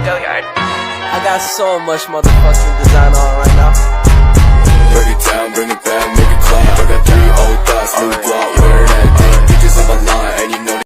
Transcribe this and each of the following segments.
I got so much motherfucking design on right now. Burn it down, bring it back, make it clap. I got 3 old thoughts, new block, wear that thing. Bitches on my line, and you know.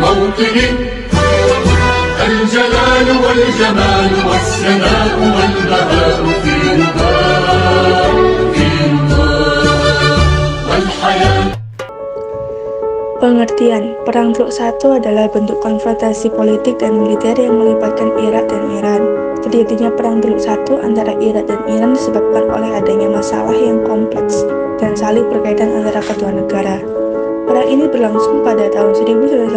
موطني الجلال والجمال والسناء والبهاء في نهار والحياة. Pengertian, Perang Teluk Satu adalah bentuk konfrontasi politik dan militer yang melibatkan Irak dan Iran. Terjadinya Perang Teluk Satu antara Irak dan Iran disebabkan oleh adanya masalah yang kompleks dan saling berkaitan antara kedua negara. Perang ini berlangsung pada tahun 1980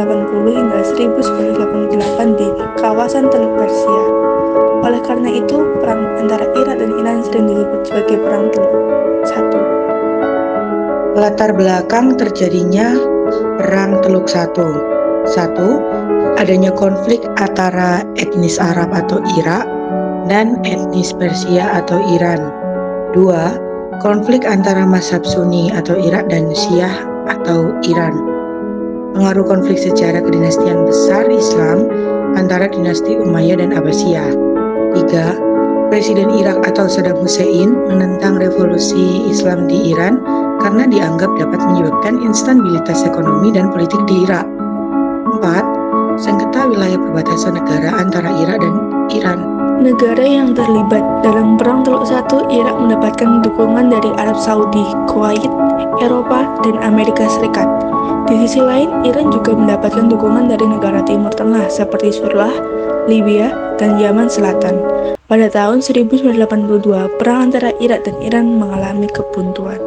hingga 1988 di kawasan Teluk Persia. Oleh karena itu, perang antara Irak dan Iran sering disebut sebagai Perang Teluk Satu. Latar belakang terjadinya Perang Teluk Satu. 1. Adanya konflik antara etnis Arab atau Irak dan etnis Persia atau Iran. 2. Konflik antara mazhab Sunni atau Irak dan Syiah atau Iran. Pengaruh konflik sejarah kedinastian besar Islam antara dinasti Umayyah dan Abbasiyah. 3. Presiden Irak atau Saddam Hussein menentang revolusi Islam di Iran karena dianggap dapat menyebabkan instabilitas ekonomi dan politik di Irak. 4. Sengketa wilayah perbatasan negara antara Irak dan Iran. Negara yang terlibat dalam Perang Teluk Satu, Irak mendapatkan dukungan dari Arab Saudi, Kuwait, Eropa, dan Amerika Serikat. Di sisi lain, Iran juga mendapatkan dukungan dari negara Timur Tengah seperti Suriah, Libya, dan Yaman Selatan. Pada tahun 1982, perang antara Irak dan Iran mengalami kebuntuan.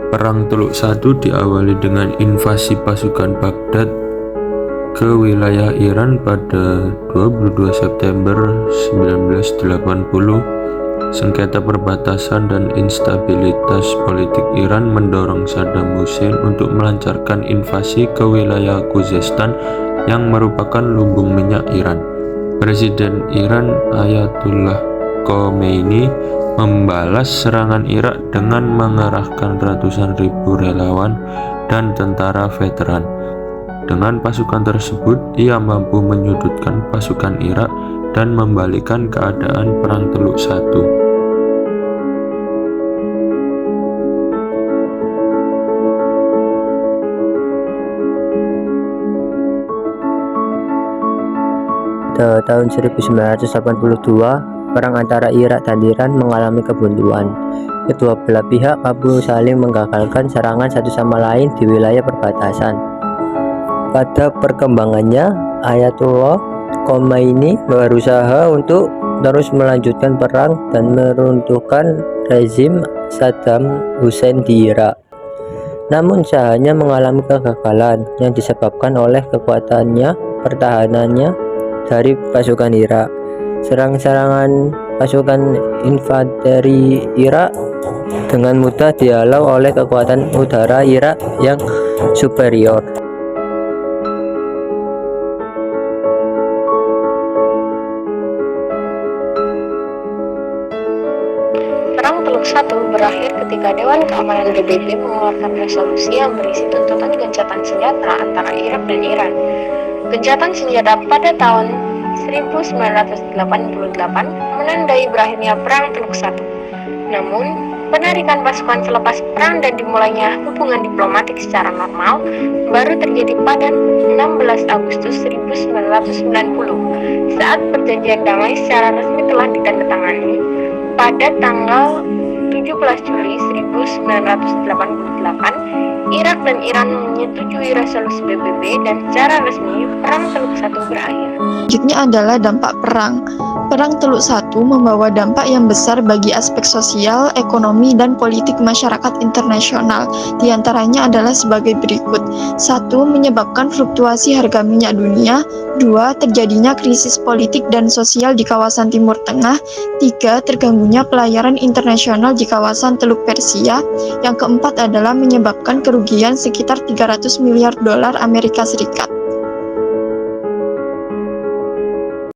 Perang Teluk Satu diawali dengan invasi pasukan Baghdad ke wilayah Iran pada 22 September 1980. Sengketa perbatasan dan instabilitas politik Iran mendorong Saddam Hussein untuk melancarkan invasi ke wilayah Khuzestan yang merupakan lumbung minyak Iran. Presiden Iran Ayatollah Khomeini membalas serangan Irak dengan mengerahkan ratusan ribu relawan dan tentara veteran. Dengan pasukan tersebut, ia mampu menyudutkan pasukan Irak dan membalikkan keadaan Perang Teluk Satu. Pada tahun 1982, perang antara Irak dan Iran mengalami kebuntuan. Kedua belah pihak mampu saling menggagalkan serangan satu sama lain di wilayah perbatasan. Pada perkembangannya, Ayatollah Khomeini berusaha untuk terus melanjutkan perang dan meruntuhkan rezim Saddam Hussein di Irak. Namun usahanya mengalami kegagalan yang disebabkan oleh kekuatannya pertahanannya dari pasukan Irak. Serang-serangan pasukan infanteri Irak dengan mudah dihalau oleh kekuatan udara Irak yang superior. Perang Teluk Satu berakhir ketika Dewan Keamanan PBB mengeluarkan resolusi yang berisi tuntutan gencatan senjata antara Irak dan Iran. Gencatan senjata pada tahun 1988 menandai berakhirnya Perang Teluk Satu. Namun, penarikan pasukan selepas perang dan dimulainya hubungan diplomatik secara normal baru terjadi pada 16 Agustus 1990 saat perjanjian damai secara resmi telah ditandatangani pada tanggal 17 Juli 1988. Irak dan Iran menyetujui resolusi PBB dan secara resmi Perang Teluk Satu berakhir. Selanjutnya adalah dampak perang. Perang Teluk Satu membawa dampak yang besar bagi aspek sosial, ekonomi, dan politik masyarakat internasional. Di antaranya adalah sebagai berikut. 1. Menyebabkan fluktuasi harga minyak dunia. 2. Terjadinya krisis politik dan sosial di kawasan Timur Tengah. 3. Terganggunya pelayaran internasional di kawasan Teluk Persia. Yang keempat adalah menyebabkan kerugian sekitar 300 miliar dolar Amerika Serikat.